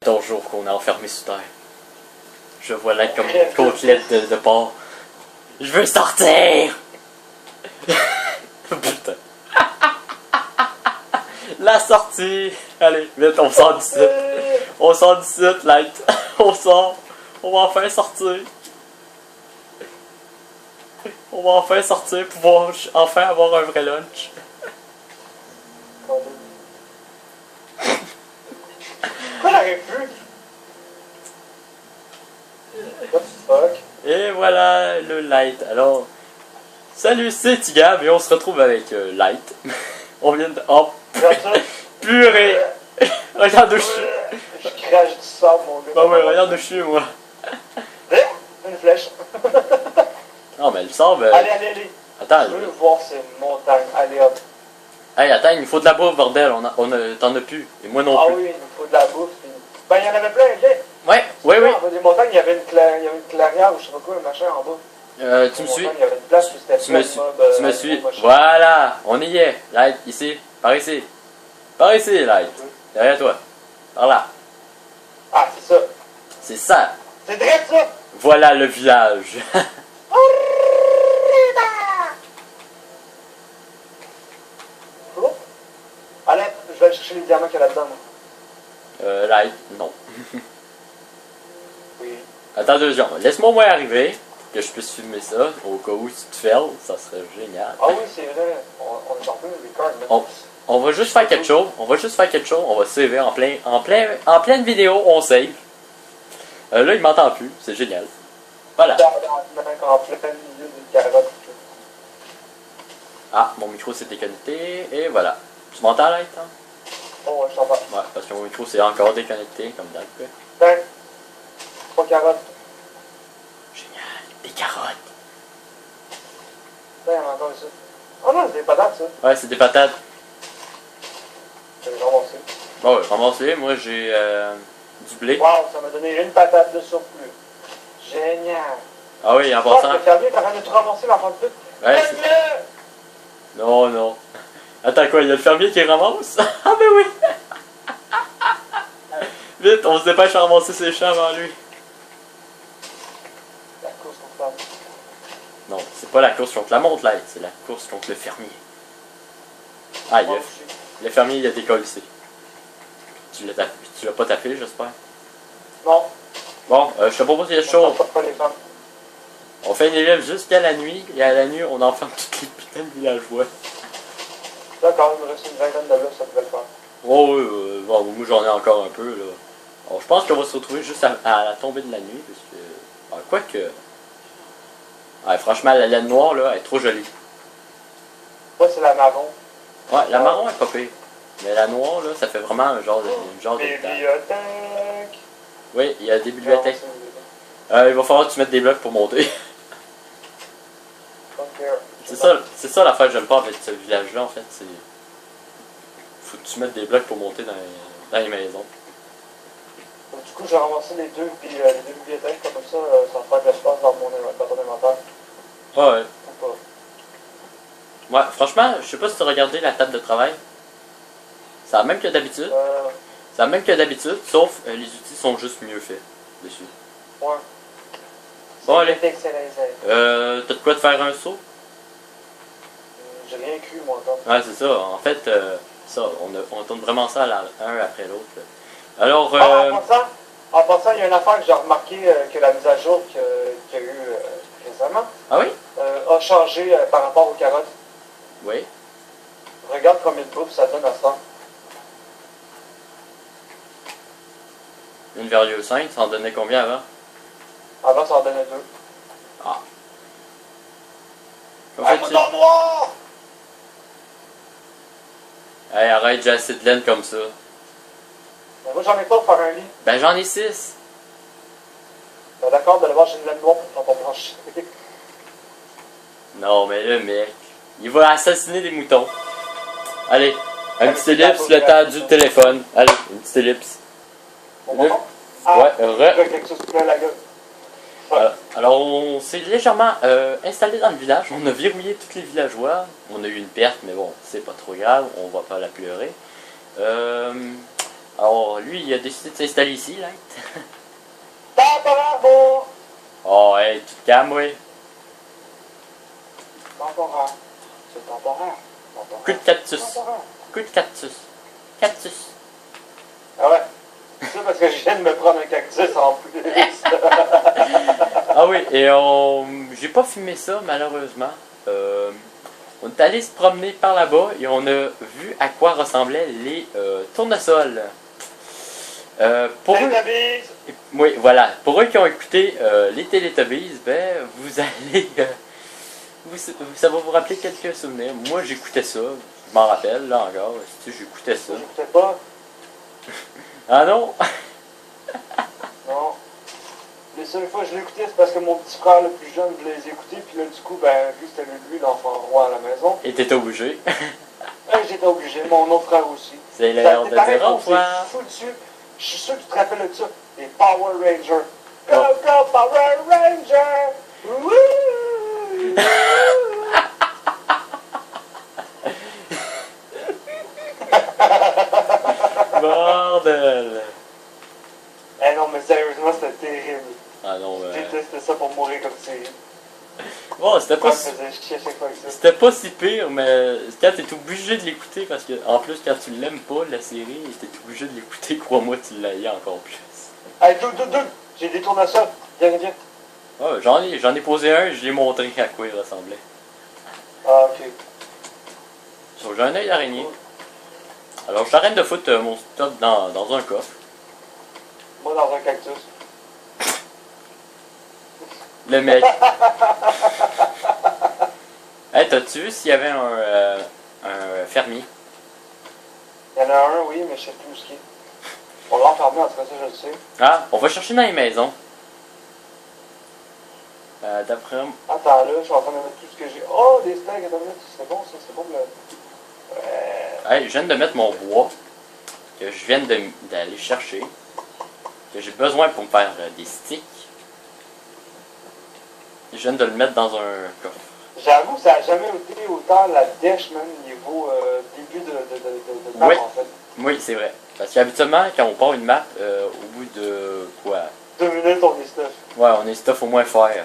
Toujours qu'on est enfermé sous terre. Je vois là comme une côtelette de porc. Je veux sortir! Putain. La sortie! Allez, vite, on sort d'ici. On sort d'ici, Light. On sort. On va enfin sortir. On va enfin sortir, pouvoir enfin avoir un vrai lunch. Pourquoi j'arrive plus? What the fuck? Et voilà le Light. Alors, salut, c'est Tigab et on se retrouve avec Light. On vient de... Oh, purée! Regarde où je suis. Je crache du sang, mon gars. Bah ouais, regarde où je suis, moi. Une flèche. Non, mais le sort, Allez, allez, allez. Attends. Je veux voir ces montagnes. Allez, hop. Hey, attends, il nous faut de la bouffe, bordel. T'en as plus. Et moi non Ah plus. oui, il nous faut de la bouffe. Puis... Ben, il y en avait plein, viens. Ouais, oui, oui. En bas des montagnes, il y avait une clairière ou je sais pas quoi, un machin en bas. Tu me suis? Il y avait une place où c'était Tu me suis? Voilà, on y est. Light, ici. Par ici. Par ici, Light. Derrière toi. Par là. Ah, c'est ça. C'est ça. C'est vrai, ça. Voilà le village. Allez, je vais aller chercher les diamants qu'il y a là-dedans, moi. Light, non. Oui. Attends 2 secondes. Laisse-moi moi arriver. Que je puisse filmer ça. Au cas où tu te fais, ça serait génial. Ah oui, c'est vrai. On est en plein record, On va juste faire quelque chose. On va juste faire quelque chose. On va sauver en pleine vidéo. On save. Là, il m'entend plus. C'est génial. Voilà. En plein milieu d'une carotte. Ah, mon micro s'est déconnecté. Et voilà. Tu m'entends, Light? Hein? Oh, ouais, je t'en parle. Ouais, parce que mon micro s'est encore déconnecté, comme d'hab. Tiens. 3 carottes. Génial. Des carottes. Tiens, il y en a encore ici. Oh non, c'est des patates, ça. Ouais, c'est des patates. Je vais les ramasser. Bon, ouais, ramassez. Moi, j'ai du blé. Wow, ça m'a donné une patate de surplus. Génial. Ah oui, en Oh, passant. le fermier est en train de tout ramasser, l'enfant de pute. Ouais, c'est... Non, non. Attends, quoi, il y a le fermier qui ramasse? Ah, ben oui! Vite, on se dépêche à ramasser ses champs avant lui. La course contre la... Non, c'est pas la course contre la montre, là, c'est la course contre le fermier. Ah, le fermier, il a décollé. Tu l'as pas tapé, j'espère? Non. Bon, je te propose quelque chose. Pas les femmes. On fait une élève jusqu'à la nuit, et à la nuit, on enferme toutes les putains de villageois. D'accord, il me reste une vingtaine de blocs, ça devrait le faire. Oh, oui, bon, moi j'en ai encore un peu, là. Alors, je pense qu'on va se retrouver juste à la tombée de la nuit, parce que... Ah, quoique... Ouais, franchement, la laine noire, là, elle est trop jolie. Moi, c'est la marron. Ouais, la marron est pas pire. Mais la noire, là, ça fait vraiment un genre de... Bibliothèque. Oui, il y a des bibliothèques. Il va falloir que tu mettes des blocs pour monter. C'est ça l'affaire que j'aime pas avec ce village-là, en fait. C'est... Faut que tu mettes des blocs pour monter dans les maisons. Donc, du coup, j'ai ramassé les deux bibliothèques, comme ça, ça va faire de l'espace dans mon inventaire. Ouais. Ou pas. Ouais, franchement, je sais pas si tu as regardé la table de travail. C'est la même que d'habitude. C'est la même que d'habitude, sauf les outils sont juste mieux faits dessus. Ouais. Bon, allez. T'as T'as de quoi te faire un saut? J'ai rien cru, moi, encore. Ouais, c'est ça. En fait, ça, on tourne vraiment ça un après l'autre. Alors, en passant, il y a une affaire que j'ai remarqué que la mise à jour qu'il y a eu récemment ah oui? A changé par rapport aux carottes. Oui. Regarde combien de bouffe ça donne à ce temps. 1,5, ça en donnait combien avant? Avant, ça en donnait 2. Ah. Mouton noir! Hey, arrête, j'ai assez de laine comme ça. Ben, moi, j'en ai pas pour faire un lit. Ben, j'en ai 6. Ben, d'accord, de l'abord, j'ai une laine noire pour ton brancher. Non, mais le mec, il va assassiner des moutons. Allez, un petit ellipse, le temps du téléphone. Allez, une petite ellipse. Ouais, alors, on s'est légèrement installé dans le village. On a verrouillé tous les villageois. On a eu une perte, mais bon, c'est pas trop grave. On va pas la pleurer. Alors, lui, il a décidé de s'installer ici, là. Temporaire, bon! Oh, hey, tu te calmes, oui. Temporaire. C'est temporaire. Coup de cactus. Temporaire. Coup de cactus. Cactus. Ah ouais. C'est ça parce que je viens de me prendre un cactus en plus. Ah oui, et j'ai pas filmé ça, malheureusement. On est allé se promener par là-bas et on a vu à quoi ressemblaient les tournesols. Pour eux, oui, voilà. Pour eux qui ont écouté les Teletubbies, ben, vous allez... ça va vous rappeler quelques souvenirs. Moi, j'écoutais ça. Je m'en rappelle, là encore. Si j'écoutais ça. J'écoutais pas. Ah non? Non. Les seules fois que je l'écoutais, c'est parce que mon petit frère le plus jeune voulait les écouter. Puis là, du coup, ben, vu que c'était lui l'enfant roi à la maison. Et t'étais obligé. J'étais obligé. Mon autre frère aussi. C'est l'heure de dire au revoir. Je suis fou dessus. Je suis sûr que tu te rappelles de ça. Les Power Rangers. Go, Oh. go, Power Ranger! Wouh! Bordel! Eh non, mais sérieusement, c'était terrible. Ah non, Je détestais ça pour mourir comme série. Bon, c'était pas, Ça me faisait chier à chaque fois avec ça. c'était pas si pire, mais quand t'es obligé de l'écouter, parce que en plus, quand tu l'aimes pas, la série, t'es obligé de l'écouter, crois-moi, tu l'as encore plus. Hey, deux! J'ai des tournesols. Viens. Ah, j'en ai posé un, je l'ai montré à quoi il ressemblait. Ah, ok. J'ai un œil d'araignée. Alors, je t'arrête de foutre mon stock dans un coffre. Moi, dans un cactus. Le mec. Hey, t'as-tu vu s'il y avait un fermier? Il y en a un, oui, mais je sais plus où ce qui est. On l'a enfermé, en tout cas, ça, je le sais. Ah, on va chercher dans les maisons. D'après moi. Attends, là, je suis en train de mettre tout ce que j'ai. Oh, des steaks, attends, c'est bon, ça, c'est bon, le... Hey, je viens de mettre mon bois. Que je viens d'aller chercher. Que j'ai besoin pour me faire des sticks. Je viens de le mettre dans un coffre. J'avoue, ça n'a jamais été autant la dèche, même, niveau début de map, Oui. en fait. Oui, c'est vrai. Parce qu'habituellement, quand on part une map, au bout de quoi? 2 minutes, on est stuff. Ouais, on est stuff au moins faire.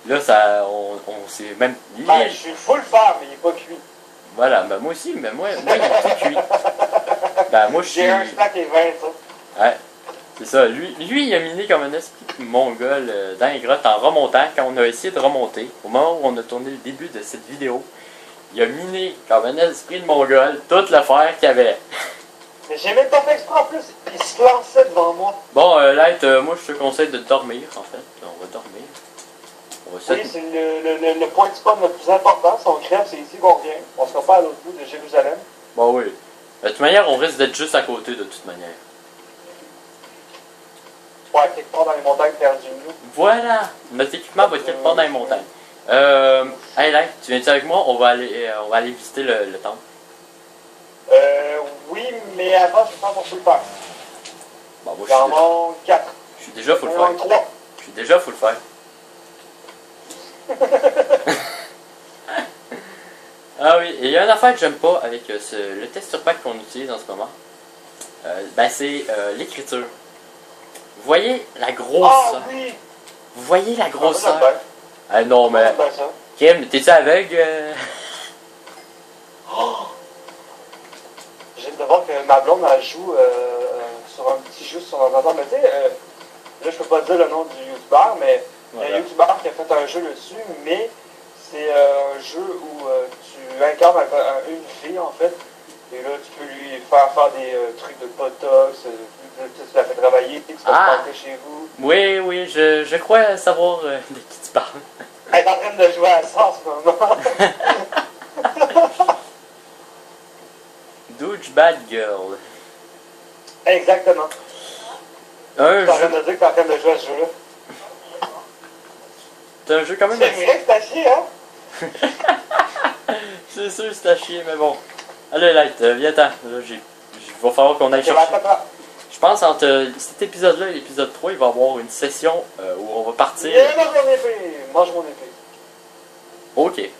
Là, ça, on s'est même... Ben, je suis full faire, mais il n'est pas cuit. Voilà, ben moi aussi, mais moi il est tout cuit. Ben moi je suis... J'ai un stack et 20, ça. Ouais, c'est ça. Lui, il a miné comme un esprit mongol dans les grottes en remontant. Quand on a essayé de remonter, au moment où on a tourné le début de cette vidéo, il a miné comme un esprit de mongol toute l'affaire qu'il y avait. Mais j'ai même pas fait exprès en plus, il se lançait devant moi. Bon, Light, moi je te conseille de dormir en fait. On va dormir. On va Oui, c'est le point de spawn le plus important. Si on crève, c'est ici qu'on revient. On sera pas à l'autre bout de Jérusalem. Bon, oui. De toute manière, on risque d'être juste à côté de toute manière. Ouais, quelque part dans les montagnes perdues. Voilà! Notre équipement va être quelque part dans les montagnes. Hey, Light, tu viens-tu avec moi? On va aller visiter le temple. Oui, mais avant, je pense qu'on peut le faire. Bon, moi, J'en manque 4. je suis déjà full Il faire. en manque 3. Je suis déjà full faire. Ah oui, et il y a une affaire que j'aime pas avec le texture pack qu'on utilise en ce moment. Ben c'est l'écriture. Vous voyez la grosseur? Ah oui! Vous voyez la grosseur? Ah, Ah non, mais... ben ça. Kim, t'es-tu aveugle? Oh! J'ai de voir que ma blonde, elle joue sur un petit jeu sur l'ordinateur. Mais tu sais, là, je peux pas dire le nom du youtubeur, mais il y a Voilà. un youtubeur qui a fait un jeu dessus, mais c'est un jeu où tu incarnes une fille, en fait. Et là, tu peux lui faire des trucs de botox, tu la fais travailler, tu peux rentrer chez vous. Oui, oui, je crois savoir de qui tu parles. Elle est en train de jouer à ça en ce moment. Douchebag Girl. Exactement. Un T'es en train jeu... de dire que t'es en train de jouer à ce jeu-là. C'est un jeu quand même C'est assez... vrai que t'as chier, hein? C'est sûr c'est à chier, mais bon. Allez, Light, viens-t'en. Là, il va falloir qu'on aille chercher... Je pense entre cet épisode-là et l'épisode 3, il va y avoir une session où on va partir. Mange mon épée! Mange mon épée. Ok.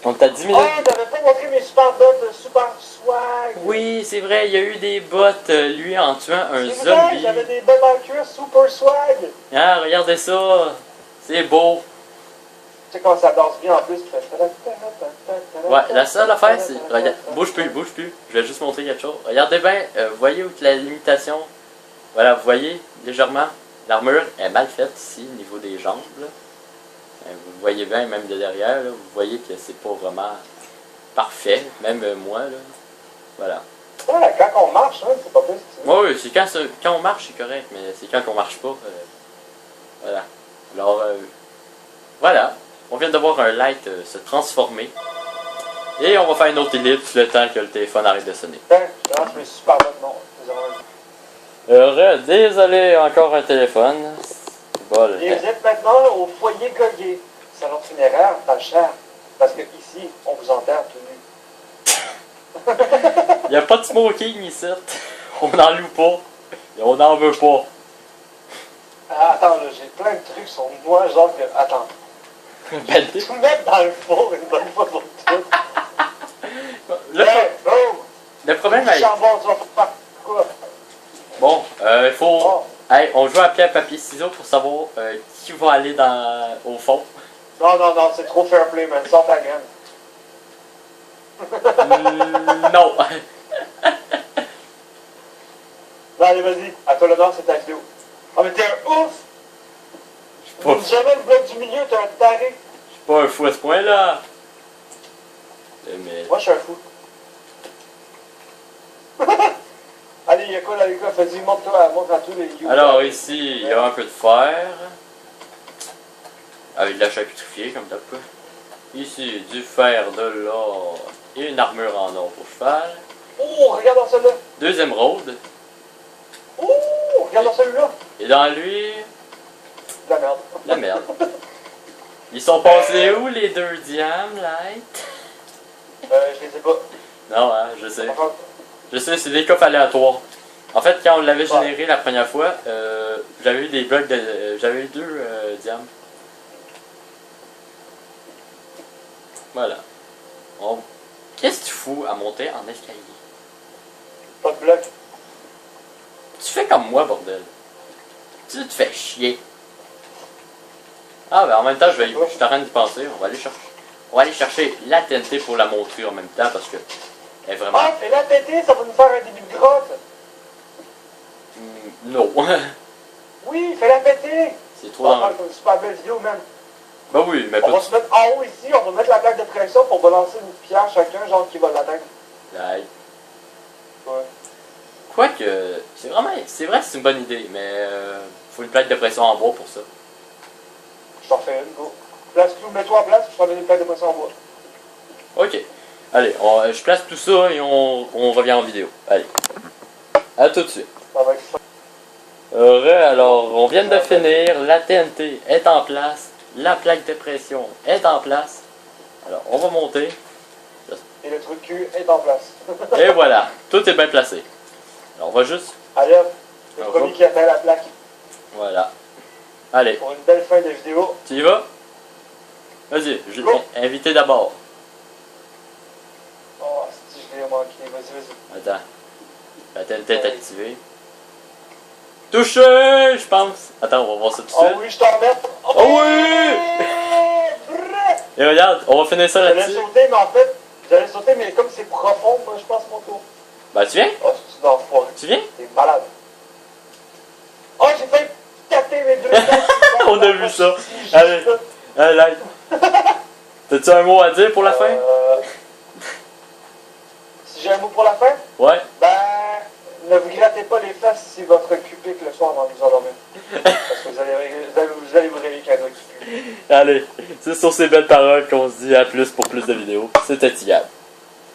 On t'a 10 minutes. Oh, t'avais pas montré mes super bots de super swag. Oui, c'est vrai, il y a eu des bots, lui, en tuant un C'est vrai, zombie. j'avais des bots en cuir super swag. Ah, regardez ça. C'est beau. Tu sais comment ça danse bien en plus. Ouais, la seule affaire, c'est... Regarde, bouge plus. Je vais juste montrer quelque chose. Regardez bien, vous voyez où que la limitation... Voilà, vous voyez, légèrement, l'armure est mal faite ici, au niveau des jambes, là. Vous voyez bien, même de derrière, là, vous voyez que c'est pas vraiment parfait, même moi, là. Voilà. Ouais, quand on marche, hein, c'est pas plus. Oui, c'est quand on marche, c'est correct, mais c'est quand on marche pas. Voilà. Alors, voilà. On vient de voir un light se transformer. Et on va faire une autre ellipse le temps que le téléphone arrête de sonner. Je lance mes super bots, non. Désolé, encore un téléphone. Bol. Et vous êtes maintenant au foyer Goguet, salon funéraire dans le Cher. Parce que ici, on vous enterre tout nu. Il n'y a pas de smoking ici. On n'en loue pas. Et on n'en veut pas. Ah, attends, là, j'ai plein de trucs sur moi, genre que. Attends. Ben, Tout mettre dans le four une bonne fois pour toutes. Hey, boom! le problème Du avec... charbon, tu vas faire quoi? Bon, il faut... Oh. Hey, on joue à pierre, papier, ciseaux pour savoir qui va aller au fond. Non, c'est trop fair play, man. Sors ta graine. Non. Non, allez, vas-y. À toi l'honneur, c'est ta vidéo. Oh, mais t'es un ouf! Pas- Jamais le bloc du milieu, t'es un taré. Je suis pas un fou à ce point-là. Mais... Moi, je suis un fou. Allez, il y a quoi là, les gars? Vas-y, montre à tous les you. Alors ici, il y a un peu de fer. Avec de la charcuterie, comme d'hab. Ici, du fer, de l'or et une armure en or pour cheval. Oh, regarde dans celui-là. Deuxième road. Oh, regarde dans celui-là. Et dans lui, De la merde. la merde. Ils sont passés où les deux diams, Light? Je les ai pas. Non, hein, je sais. Enfin, Je sais, c'est des coffres aléatoires. En fait, quand on l'avait généré la première fois, j'avais eu des blocs de... j'avais eu deux diams. Voilà. Qu'est-ce que tu fous à monter en escalier? pas de bloc. Tu fais comme moi, bordel. Tu te fais chier. Ah, ben en même temps, je suis en train d'y penser. On va aller chercher la TNT pour la montrer en même temps parce que elle est vraiment... Ah, fais-la péter, ça va nous faire un début de grotte. Non. Oui, fais-la péter. C'est trop On va dangereux. faire une super belle vidéo, man. Ben oui, mais On va pas... se mettre en haut ici, on va mettre la plaque de pression pour balancer une pierre chacun, genre qui va l'atteindre. Aïe. Ouais. Quoique, c'est vrai que c'est une bonne idée, mais faut une plaque de pression en bois pour ça. Je t'en fais une, go. Place tout, mets-toi en place, je t'en donne une plaque de pression en bois. Ok. Allez, je place tout ça et on revient en vidéo. Allez. À tout de suite. Ça va être ça. Alors, on vient de finir. La TNT est en place. La plaque de pression est en place. Alors, on va monter. Et le truc cul est en place. Et voilà. Tout est bien placé. Alors, on va juste... Allez hop, le Alors, premier qui atteint la plaque. Voilà. Allez. Pour une belle fin de vidéo. Tu y vas? Vas-y. Go. Invité d'abord. Oh, si je l'ai manqué, vas-y. Attends. La TNT est activée. Touché, je pense. Attends, on va voir ça tout de Oh suite. oui, je t'en remets. Oh oui! Et regarde, on va finir ça J'allais là-dessus. sauter, mais en fait, mais comme c'est profond, moi je passe mon tour. Bah, tu viens? Oh, c'est dans le foire. Tu viens? T'es malade. Oh, j'ai failli capter mes deux dents. On a vu ça. Allez. Allez, t'as-tu un mot à dire pour la fin? Si j'ai un mot pour la fin, Ouais. ben, ne vous grattez pas les fesses si votre cul pique le soir avant de vous endormir. Parce que vous allez vous réveiller avec un doigt qui pue. Allez, c'est sur ces belles paroles qu'on se dit à plus pour plus de vidéos. C'était Tigab.